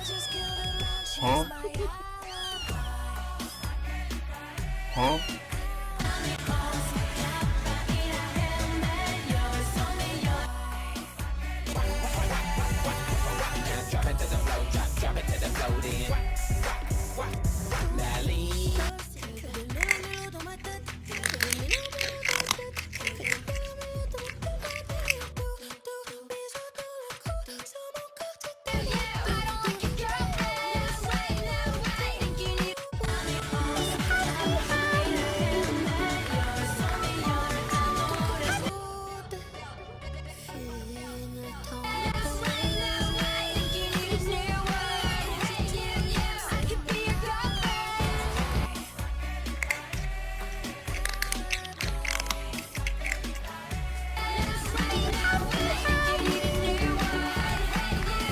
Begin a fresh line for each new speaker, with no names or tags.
Huh? Huh?
Drop it to the flow, drop it to the flow then.